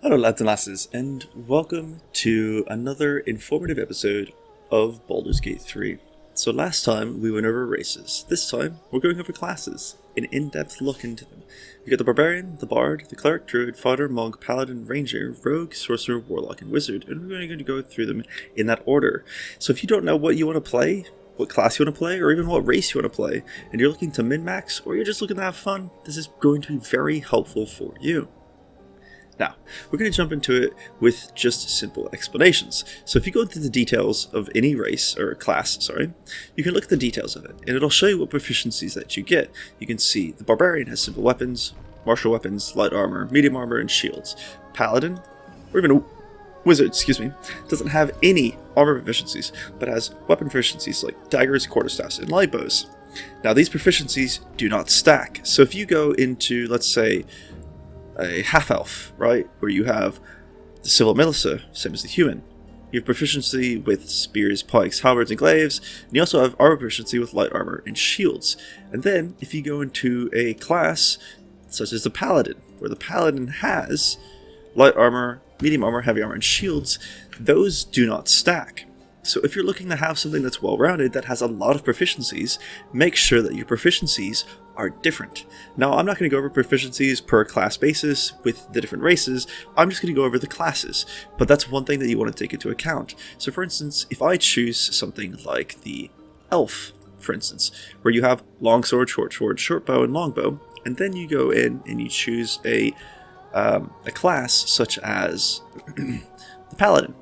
Hello lads and lasses, and welcome to another informative episode of Baldurs Gate 3. So last time we went over races. This time we're going over classes, an in-depth look into them. We got the Barbarian, the Bard, the Cleric, Druid, Fighter, Monk, Paladin, Ranger, Rogue, Sorcerer, Warlock, and Wizard, and we're going to go through them in that order. So if you don't know what you want to play, what class you want to play, or even what race you want to play, and you're looking to min-max, or you're just looking to have fun, this is going to be very helpful for you. Now, we're going to jump into it with just simple explanations. So if you go into the details of any race, or class, you can look at the details of it, and it'll show you what proficiencies that you get. You can see the Barbarian has simple weapons, martial weapons, light armor, medium armor, and shields. Paladin, or even a Wizard, doesn't have any armor proficiencies, but has weapon proficiencies like daggers, quarterstaffs, and light bows. Now these proficiencies do not stack, so if you go into, let's say, a half-elf, right, where you have the civil militia, same as the human. You have proficiency with spears, pikes, halberds, and glaives, and you also have armor proficiency with light armor and shields. And then, if you go into a class such as the Paladin, where the Paladin has light armor, medium armor, heavy armor, and shields, those do not stack. So if you're looking to have something that's well-rounded, that has a lot of proficiencies, make sure that your proficiencies are different. Now, I'm not going to go over proficiencies per class basis with the different races, I'm just going to go over the classes, but that's one thing that you want to take into account. So for instance, if I choose something like the Elf, for instance, where you have long sword, short bow, and long bow, and then you go in and you choose a class such as the Paladin,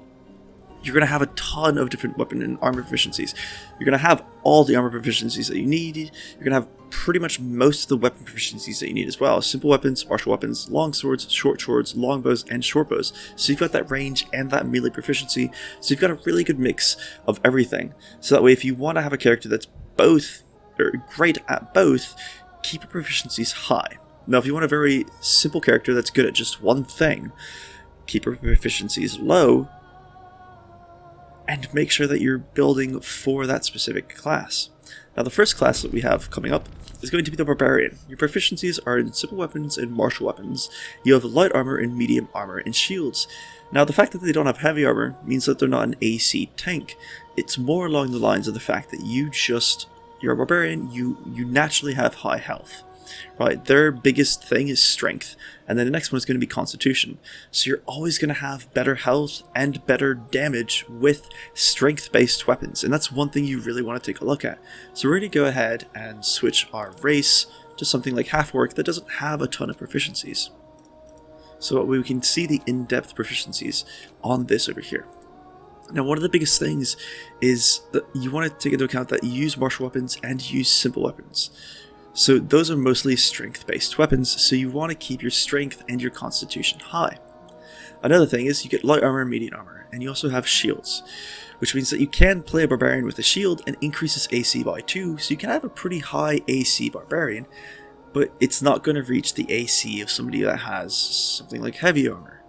you're going to have a ton of different weapon and armor proficiencies. You're going to have all the armor proficiencies that you need. You're going to have pretty much most of the weapon proficiencies that you need as well. Simple weapons, martial weapons, long swords, short swords, long bows, and short bows. So you've got that range and that melee proficiency. So you've got a really good mix of everything. So that way, if you want to have a character that's both, or great at both, keep your proficiencies high. Now, if you want a very simple character that's good at just one thing, keep your proficiencies low, and make sure that you're building for that specific class. Now the first class that we have coming up is going to be the Barbarian. Your proficiencies are in simple weapons and martial weapons. You have light armor and medium armor and shields. Now the fact that they don't have heavy armor means that they're not an AC tank. It's more along the lines of the fact that you're a Barbarian, you naturally have high health. Right, their biggest thing is strength, and then the next one is going to be constitution. So you're always going to have better health and better damage with strength-based weapons, and that's one thing you really want to take a look at. So we're going to go ahead and switch our race to something like half-orc that doesn't have a ton of proficiencies. So we can see the in-depth proficiencies on this over here. Now, one of the biggest things is that you want to take into account that you use martial weapons and use simple weapons. So those are mostly strength-based weapons, so you want to keep your strength and your constitution high. Another thing is you get light armor and medium armor, and you also have shields, which means that you can play a Barbarian with a shield and increase its AC by 2, so you can have a pretty high AC Barbarian, but it's not going to reach the AC of somebody that has something like heavy armor.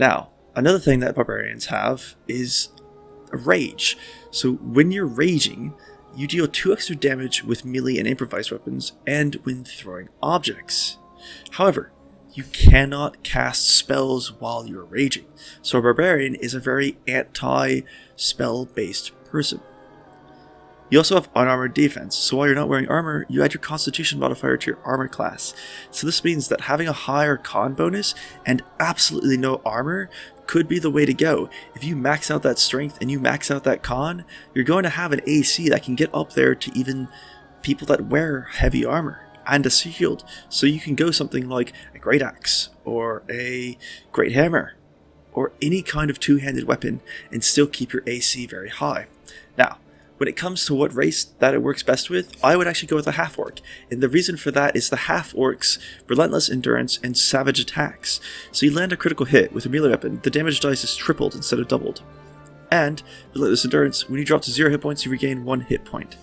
Now, another thing that Barbarians have is a rage. So when you're raging, you deal 2 extra damage with melee and improvised weapons, and when throwing objects. However, you cannot cast spells while you're raging, so a Barbarian is a very anti-spell-based person. You also have unarmored defense, so while you're not wearing armor, you add your constitution modifier to your armor class. So this means that having a higher con bonus and absolutely no armor could be the way to go. If you max out that strength and you max out that con, you're going to have an AC that can get up there to even people that wear heavy armor and a shield. So you can go something like a great axe or a great hammer or any kind of two-handed weapon and still keep your AC very high. Now, when it comes to what race that it works best with, I would actually go with a half-orc, and the reason for that is the half-orc's relentless endurance and savage attacks. So you land a critical hit with a melee weapon, the damage dice is tripled instead of doubled. And, relentless endurance, when you drop to 0 hit points, you regain 1 hit point.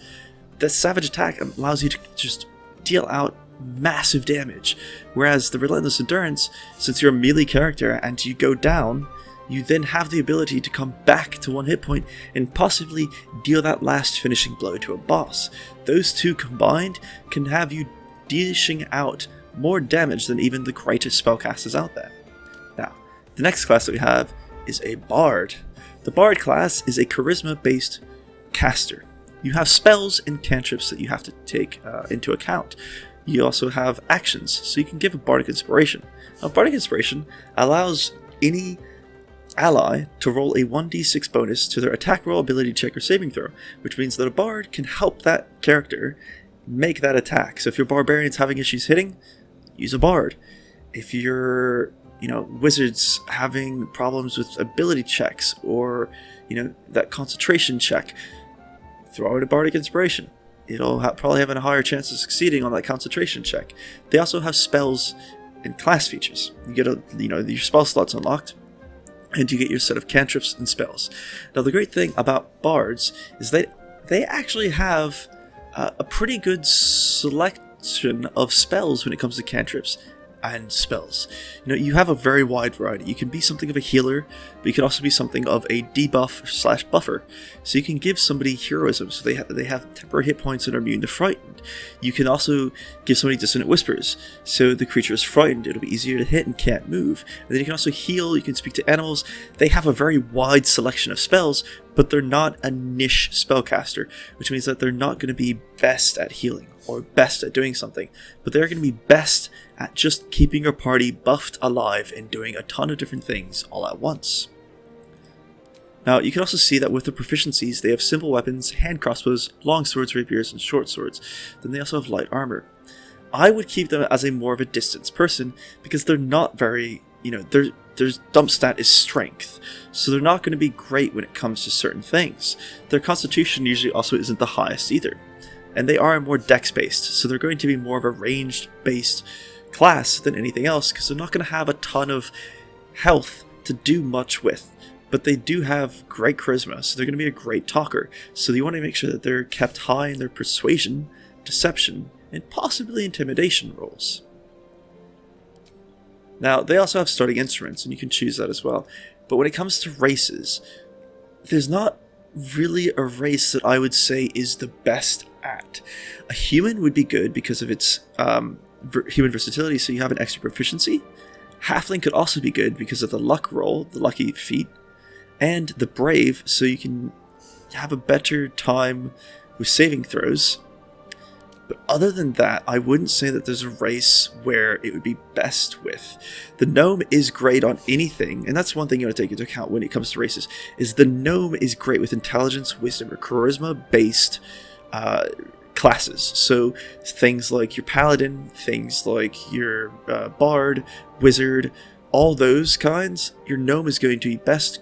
The savage attack allows you to just deal out massive damage, whereas the relentless endurance, since you're a melee character and you go down, you then have the ability to come back to 1 hit point and possibly deal that last finishing blow to a boss. Those two combined can have you dishing out more damage than even the greatest spellcasters out there. Now, The next class that we have is a Bard. The Bard class is a charisma-based caster. You have spells and cantrips that you have to take into account. You also have actions, so you can give a Bardic Inspiration. Now, Bardic Inspiration allows any ally to roll a 1d6 bonus to their attack roll, ability check, or saving throw, which means that a Bard can help that character make that attack. So if your Barbarian's having issues hitting, use a Bard. If your wizards having problems with ability checks or that concentration check, throw out a Bardic Inspiration. It'll probably have a higher chance of succeeding on that concentration check. They also have spells and class features. You get your spell slots unlocked, and you get your set of cantrips and spells. Now, the great thing about bards is that they actually have a pretty good selection of spells when it comes to cantrips and spells. You have a very wide variety. You can be something of a healer, but you can also be something of a debuff / buffer. So you can give somebody heroism, so they have temporary hit points and are immune to frightened. You can also give somebody dissonant whispers, so the creature is frightened, it'll be easier to hit and can't move. And then you can also heal, you can speak to animals. They have a very wide selection of spells, but they're not a niche spellcaster, which means that they're not going to be best at healing or best at doing something, but they're going to be best at just keeping your party buffed alive and doing a ton of different things all at once. Now, you can also see that with the proficiencies, they have simple weapons, hand crossbows, long swords, rapiers, and short swords. Then they also have light armor. I would keep them as a more of a distance person, because they're not very, their dump stat is strength, so they're not going to be great when it comes to certain things. Their constitution usually also isn't the highest either, and they are more dex-based, so they're going to be more of a ranged-based class than anything else, because they're not going to have a ton of health to do much with. But they do have great charisma, so they're going to be a great talker. So you want to make sure that they're kept high in their persuasion, deception, and possibly intimidation rolls. Now, they also have starting instruments, and you can choose that as well. But when it comes to races, there's not really a race that I would say is the best at. A human would be good because of its human versatility, so you have an extra proficiency. Halfling could also be good because of the luck roll, the lucky feat, and the brave, so you can have a better time with saving throws. But other than that, I wouldn't say that there's a race where it would be best with. The gnome is great on anything, and that's one thing you want to take into account when it comes to races, is the gnome is great with intelligence, wisdom, or charisma-based classes. So things like your paladin, things like your bard, wizard, all those kinds, your gnome is going to be best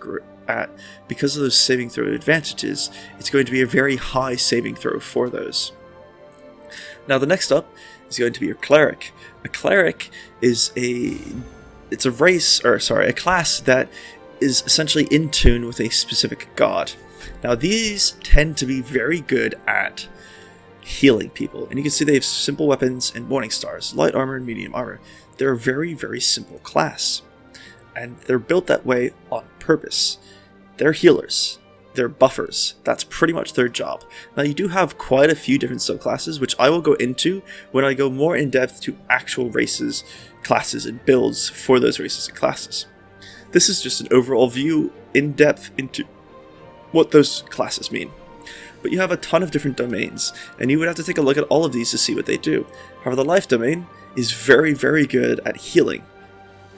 at, because of those saving throw advantages. It's going to be a very high saving throw for those. Now, the next up is going to be your cleric. A cleric is a class that is essentially in tune with a specific god. Now, these tend to be very good at healing people, and you can see they have simple weapons and morning stars, light armor and medium armor. They're a very, very simple class, and they're built that way on purpose. They're healers. They're buffers. That's pretty much their job. Now, you do have quite a few different subclasses, which I will go into when I go more in depth to actual races, classes, and builds for those races and classes. This is just an overall view in depth into what those classes mean. But you have a ton of different domains, and you would have to take a look at all of these to see what they do. However, the life domain is very, very good at healing.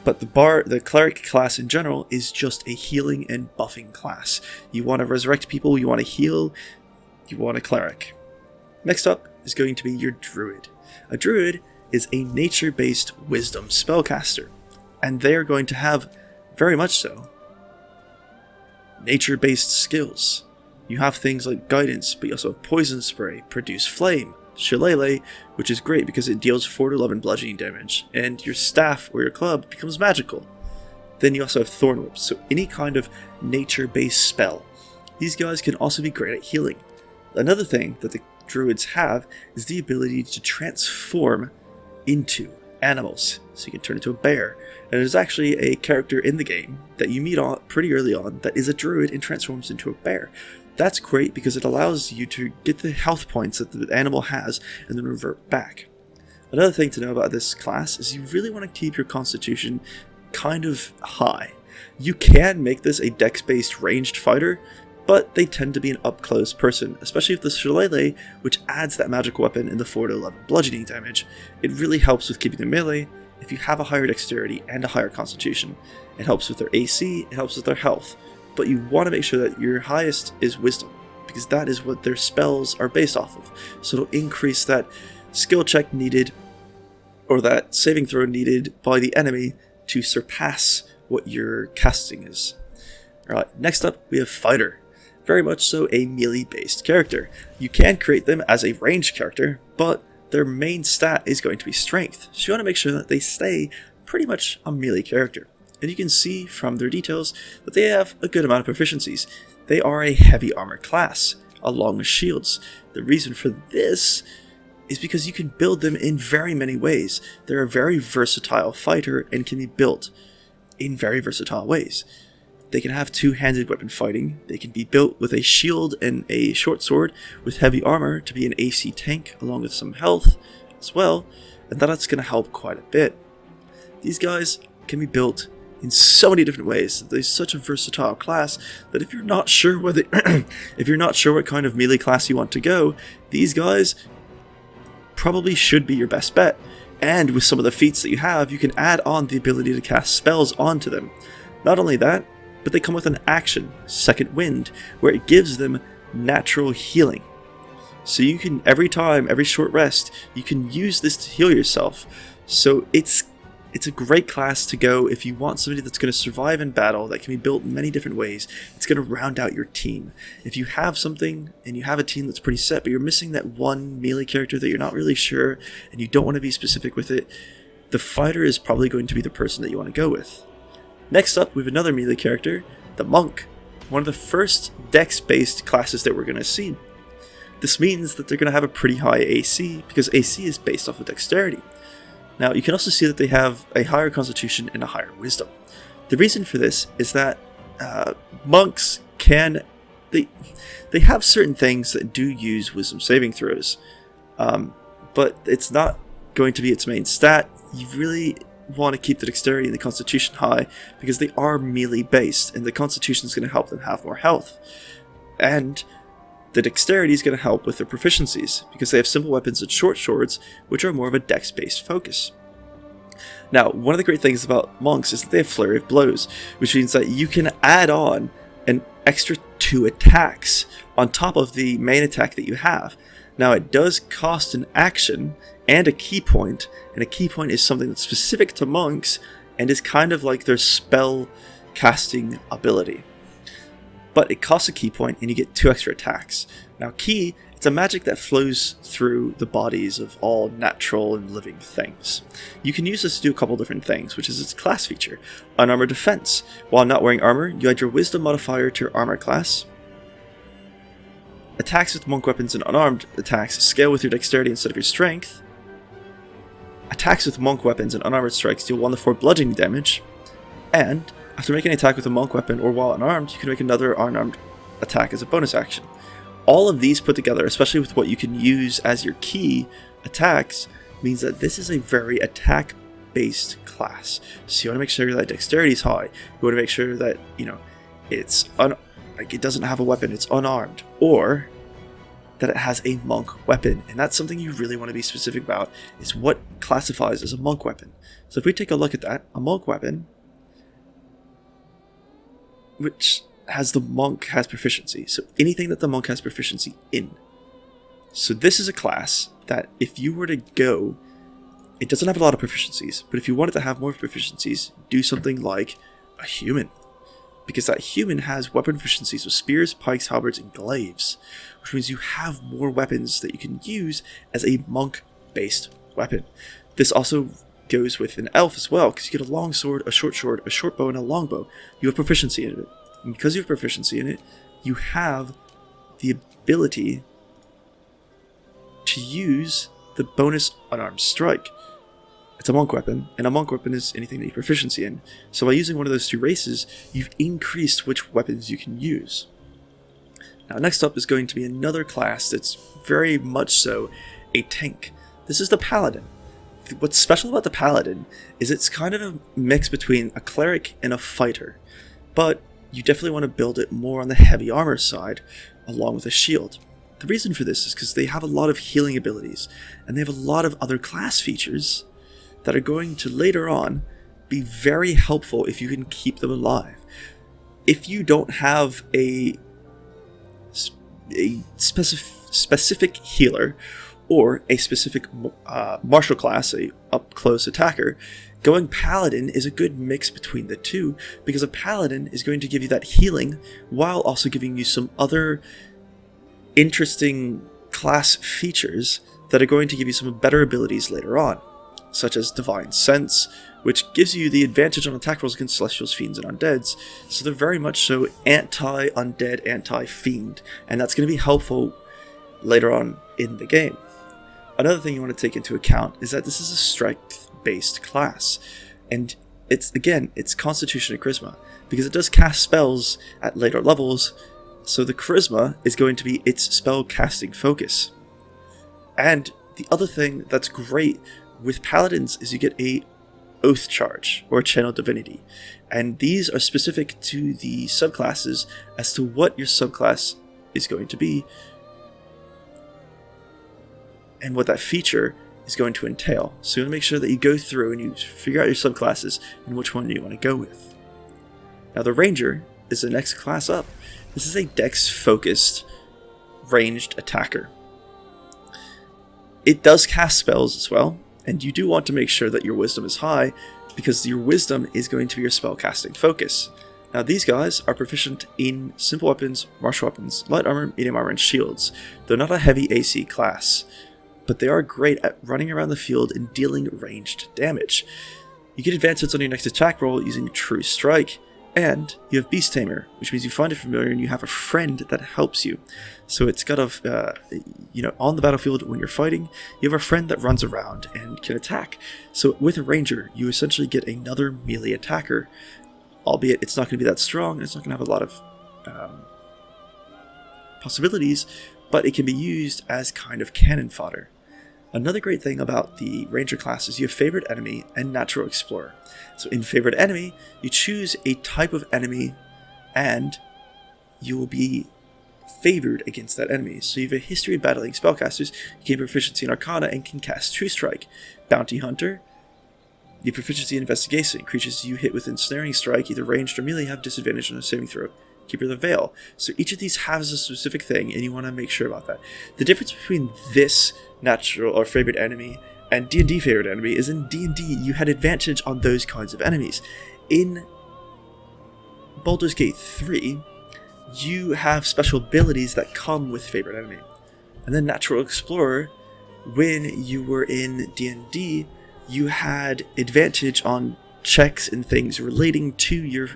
But the cleric class in general is just a healing and buffing class. You want to resurrect people, you want to heal, you want a cleric. Next up is going to be your druid. A druid is a nature-based wisdom spellcaster, and they are going to have, very much so, nature-based skills. You have things like guidance, but you also have poison spray, produce flame, shillelagh, which is great because it deals 4 to 11 bludgeoning damage, and your staff or your club becomes magical. Then you also have thorn whip, so any kind of nature-based spell. These guys can also be great at healing. Another thing that the druids have is the ability to transform into animals, so you can turn into a bear. And there's actually a character in the game that you meet on pretty early on that is a druid and transforms into a bear. That's great because it allows you to get the health points that the animal has and then revert back. Another thing to know about this class is you really want to keep your constitution kind of high. You can make this a dex-based ranged fighter, but they tend to be an up-close person, especially with the Shillelagh, which adds that magical weapon in the 4 to 11 bludgeoning damage. It really helps with keeping them melee if you have a higher dexterity and a higher constitution. It helps with their AC, it helps with their health, but you want to make sure that your highest is wisdom, because that is what their spells are based off of. So it'll increase that skill check needed, or that saving throw needed by the enemy to surpass what your casting is. Alright, next up we have Fighter. Very much so a melee-based character. You can create them as a ranged character, but their main stat is going to be strength, so you want to make sure that they stay pretty much a melee character. And you can see from their details that they have a good amount of proficiencies. They are a heavy armor class, along with shields. The reason for this is because you can build them in very many ways. They're a very versatile fighter and can be built in very versatile ways. They can have two-handed weapon fighting, they can be built with a shield and a short sword with heavy armor to be an AC tank along with some health as well, and that's going to help quite a bit. These guys can be built in so many different ways. They're such a versatile class that if you're not sure whether if you're not sure what kind of melee class you want to go, these guys probably should be your best bet. And with some of the feats that you have, you can add on the ability to cast spells onto them. Not only that, but they come with an action, Second Wind, where it gives them natural healing. So you can, every short rest, you can use this to heal yourself. So it's a great class to go if you want somebody that's going to survive in battle, that can be built in many different ways. It's going to round out your team. If you have something and you have a team that's pretty set, but you're missing that one melee character that you're not really sure, and you don't want to be specific with it, the Fighter is probably going to be the person that you want to go with. Next up, we have another melee character, the Monk, one of the first dex-based classes that we're going to see. This means that they're going to have a pretty high AC, because AC is based off of dexterity. Now, you can also see that they have a higher constitution and a higher wisdom. The reason for this is that monks can... They have certain things that do use wisdom saving throws, but it's not going to be its main stat. You really want to keep the dexterity and the constitution high because they are melee based, and the constitution is going to help them have more health. And the dexterity is going to help with their proficiencies because they have simple weapons and short swords, which are more of a dex based focus. Now, one of the great things about monks is that they have flurry of blows, which means that you can add on an extra 2 attacks on top of the main attack that you have. Now, it does cost an action and a key point, and a key point is something that's specific to monks and is kind of like their spell casting ability. But it costs a key point and you get 2 extra attacks. Now, key, it's a magic that flows through the bodies of all natural and living things. You can use this to do a couple different things, which is its class feature. Unarmored defense. While not wearing armor, you add your wisdom modifier to your armor class. Attacks with monk weapons and unarmed attacks scale with your dexterity instead of your strength. Attacks with monk weapons and unarmored strikes deal 1 to 4 bludgeoning damage. And after making an attack with a monk weapon or while unarmed, you can make another unarmed attack as a bonus action. All of these put together, especially with what you can use as your key attacks, means that this is a very attack-based class. So you want to make sure that dexterity is high. You want to make sure that, it's it doesn't have a weapon, it's unarmed, or that it has a monk weapon. And that's something you really want to be specific about, is what classifies as a monk weapon. So if we take a look at that, a monk weapon, which has the monk has proficiency. So anything that the monk has proficiency in. So this is a class that if you were to go, it doesn't have a lot of proficiencies, but if you wanted to have more proficiencies, do something like a human. Because that human has weapon proficiencies with spears, pikes, halberds, and glaives, which means you have more weapons that you can use as a monk-based weapon. This also goes with an elf as well, because you get a long sword, a short bow, and a longbow. You have proficiency in it. And because you have proficiency in it, you have the ability to use the bonus unarmed strike. It's a monk weapon, and a monk weapon is anything that you have proficiency in. So by using one of those 2 races, you've increased which weapons you can use. Now, next up is going to be another class that's very much so a tank. This is the Paladin. what's special about the Paladin is it's kind of a mix between a Cleric and a Fighter, but you definitely want to build it more on the heavy armor side, along with a shield. The reason for this is because they have a lot of healing abilities, and they have a lot of other class features that are going to later on be very helpful if you can keep them alive. If you don't have a specific healer or a specific martial class, a up-close attacker, going Paladin is a good mix between the two, because a Paladin is going to give you that healing while also giving you some other interesting class features that are going to give you some better abilities later on, such as Divine Sense, which gives you the advantage on attack rolls against Celestials, Fiends, and Undeads, so they're very much so anti-Undead, anti-Fiend, and that's going to be helpful later on in the game. Another thing you want to take into account is that this is a strength-based class, and it's Constitution and Charisma, because it does cast spells at later levels, so the Charisma is going to be its spell casting focus. And the other thing that's great with Paladins is you get a Oath Charge, or Channel Divinity, and these are specific to the subclasses as to what your subclass is going to be, and what that feature is going to entail. So you want to make sure that you go through and you figure out your subclasses and which one you want to go with. Now the Ranger is the next class up. This is a dex-focused, ranged attacker. It does cast spells as well, and you do want to make sure that your wisdom is high, because your wisdom is going to be your spellcasting focus. Now these guys are proficient in simple weapons, martial weapons, light armor, medium armor, and shields. They're not a heavy AC class, but they are great at running around the field and dealing ranged damage. You get advances on your next attack roll using True Strike, and you have Beast Tamer, which means you find it familiar and you have a friend that helps you. So it's got on the battlefield when you're fighting, you have a friend that runs around and can attack. So with a Ranger, you essentially get another melee attacker, albeit it's not going to be that strong, and it's not going to have a lot of possibilities, but it can be used as kind of cannon fodder. Another great thing about the Ranger class is you have Favorite Enemy and Natural Explorer. So in Favorite Enemy, you choose a type of enemy and you will be favored against that enemy. So you have a history of battling spellcasters, you gain proficiency in Arcana and can cast True Strike. Bounty Hunter, the proficiency in Investigation. Creatures you hit with Ensnaring Strike, either ranged or melee, have disadvantage on a saving throw. Keeper of the Veil. So each of these has a specific thing, and you want to make sure about that. The difference between this natural or favorite enemy and D&D favorite enemy is in D&D you had advantage on those kinds of enemies. In Baldurs Gate 3, you have special abilities that come with favorite enemy. And then Natural Explorer, when you were in D&D, you had advantage on checks and things relating to your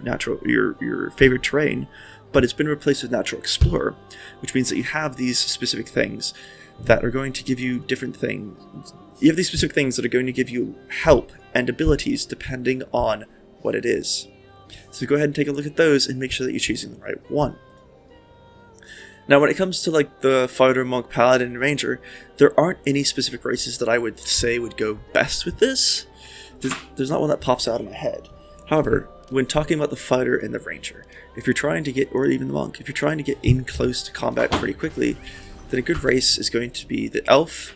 favorite terrain, but it's been replaced with Natural Explorer, which means that you have these specific things that are going to give you different things. You have these specific things that are going to give you help and abilities depending on what it is. So go ahead and take a look at those and make sure that you're choosing the right one. Now when it comes to like the Fighter, Monk, Paladin, and Ranger, there aren't any specific races that I would say would go best with this. There's not one that pops out of my head. However, when talking about the Fighter and the Ranger, if you're trying to get, or even the Monk, if you're trying to get in close to combat pretty quickly, then a good race is going to be the Elf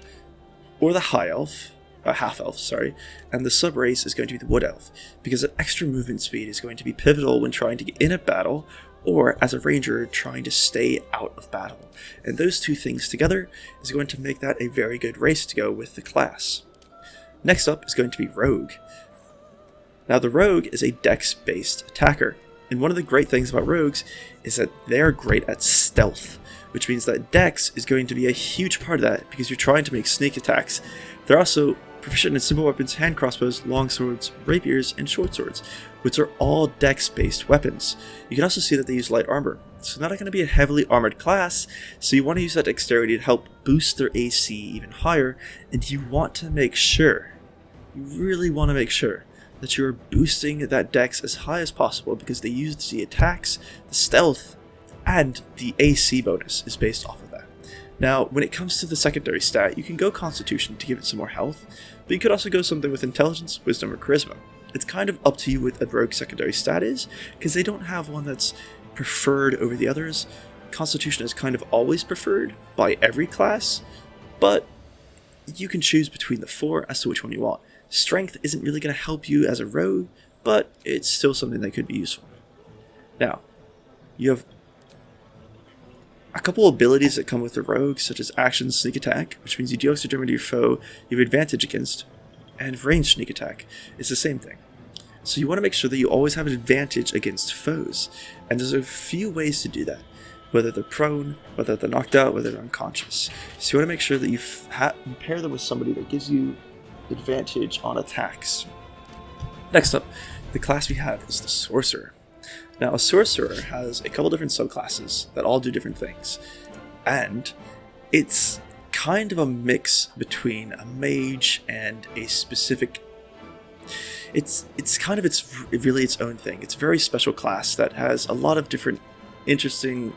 or the High Elf, Half Elf, sorry, and the sub race is going to be the Wood Elf, because that extra movement speed is going to be pivotal when trying to get in a battle, or as a Ranger trying to stay out of battle. And those two things together is going to make that a very good race to go with the class. Next up is going to be Rogue. Now the Rogue is a dex-based attacker, and one of the great things about Rogues is that they're great at stealth, which means that dex is going to be a huge part of that because you're trying to make sneak attacks. They're also proficient in simple weapons, hand crossbows, long swords, rapiers, and short swords, which are all dex-based weapons. You can also see that they use light armor, so they're not going to be a heavily armored class, so you want to use that dexterity to help boost their AC even higher, and you want to make sure, you really want to make sure, that you're boosting that dex as high as possible, because they use the attacks, the stealth, and the AC bonus is based off of that. Now, when it comes to the secondary stat, you can go Constitution to give it some more health, but you could also go something with Intelligence, Wisdom, or Charisma. It's kind of up to you what a rogue secondary stat is, because they don't have one that's preferred over the others. Constitution is kind of always preferred by every class, but you can choose between the 4 as to which one you want. Strength isn't really going to help you as a rogue, but it's still something that could be useful. Now, you have a couple abilities that come with the rogue, such as action sneak attack, which means you deal extra damage to your foe you have advantage against, and range sneak attack is the same thing. So you want to make sure that you always have an advantage against foes, and there's a few ways to do that, whether they're prone, whether they're knocked out, whether they're unconscious. So you want to make sure that you pair them with somebody that gives you advantage on attacks. Next up, the class we have is the Sorcerer. Now, a Sorcerer has a couple different subclasses that all do different things, and it's kind of a mix between a mage and a specific... It's really its own thing. It's a very special class that has a lot of different interesting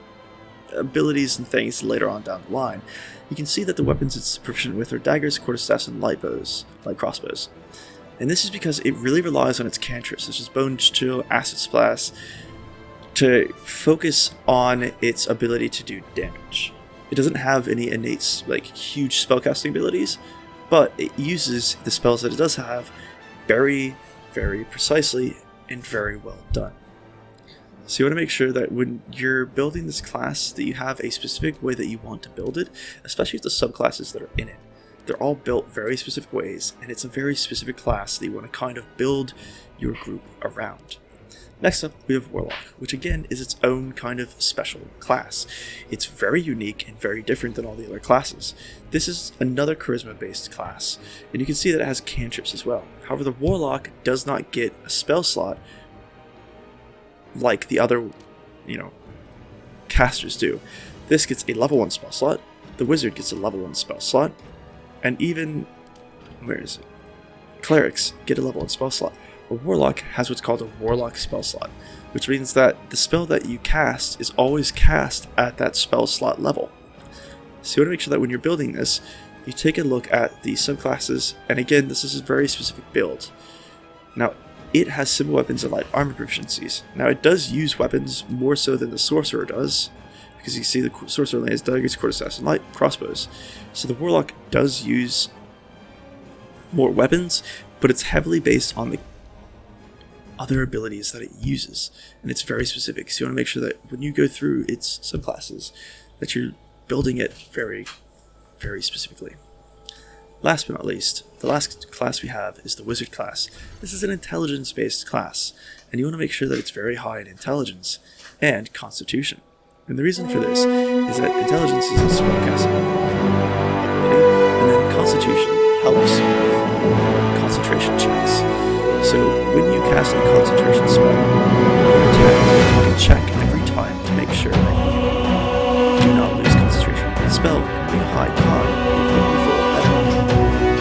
abilities and things later on down the line. You can see that the weapons it's proficient with are daggers, quarterstaffs, and light crossbows. And this is because it really relies on its cantrips, such as Bone Chill, Acid Splash, to focus on its ability to do damage. It doesn't have any innate, huge spellcasting abilities, but it uses the spells that it does have very, very precisely and very well done. So you want to make sure that when you're building this class that you have a specific way that you want to build it, especially with the subclasses that are in it. They're all built very specific ways, and it's a very specific class that you want to kind of build your group around. Next up, we have Warlock, which again is its own kind of special class. It's very unique and very different than all the other classes. This is another charisma-based class, and you can see that it has cantrips as well. However, the Warlock does not get a spell slot like the other, casters do. This gets a level 1 spell slot, the Wizard gets a level 1 spell slot, and even, Clerics get a level 1 spell slot. A Warlock has what's called a Warlock spell slot, which means that the spell that you cast is always cast at that spell slot level. So you want to make sure that when you're building this, you take a look at the subclasses, and again, this is a very specific build. Now, it has simple weapons and light armor proficiencies. Now, it does use weapons more so than the Sorcerer does, because you see the Sorcerer lands daggers, quarterstaffs, and light crossbows. So the Warlock does use more weapons, but it's heavily based on the other abilities that it uses, and it's very specific. So you want to make sure that when you go through its subclasses, that you're building it very, very specifically. Last but not least, the last class we have is the Wizard class. This is an intelligence-based class, and you want to make sure that it's very high in intelligence and constitution. And the reason for this is that intelligence is a spellcasting, and then constitution helps with concentration checks. So when you cast a concentration spell, you can check every time to make sure that you do not lose concentration. The spell having a high con will roll better.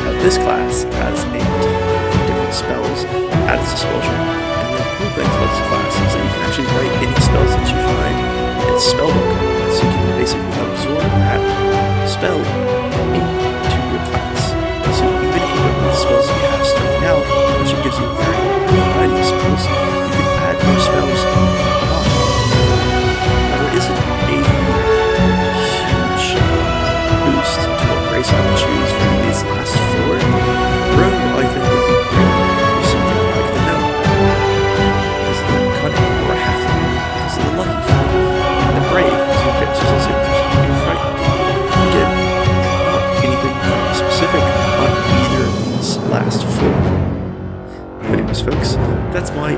Now this class has a ton of different spells at its disposal, and one of the cool things about this class is that you can actually write any spells that you find in its spellbook, so you can basically absorb that spell into your class. So even if you don't know the spells that you have starting out, which gives you a very variety of spells, you can add more spells on. Now there isn't a huge boost to what race I would choose for these last 4. Rogue, I think, would be great with something like the Gnome, because they're kind of more half because of the lucky foot, and the Brave, because you get just as if you're frightened. Again, not anything specific on either of these last 4. But anyways, folks, that's my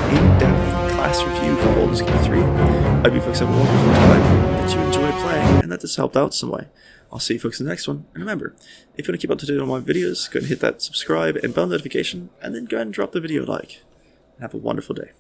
in-depth class review for Baldurs Gate 3. I hope you folks have a wonderful time, that you enjoy playing, and that this helped out some way. I'll see you folks in the next one, and remember, if you want to keep up to date on my videos, go ahead and hit that subscribe and bell notification, and then go ahead and drop the video a like. And have a wonderful day.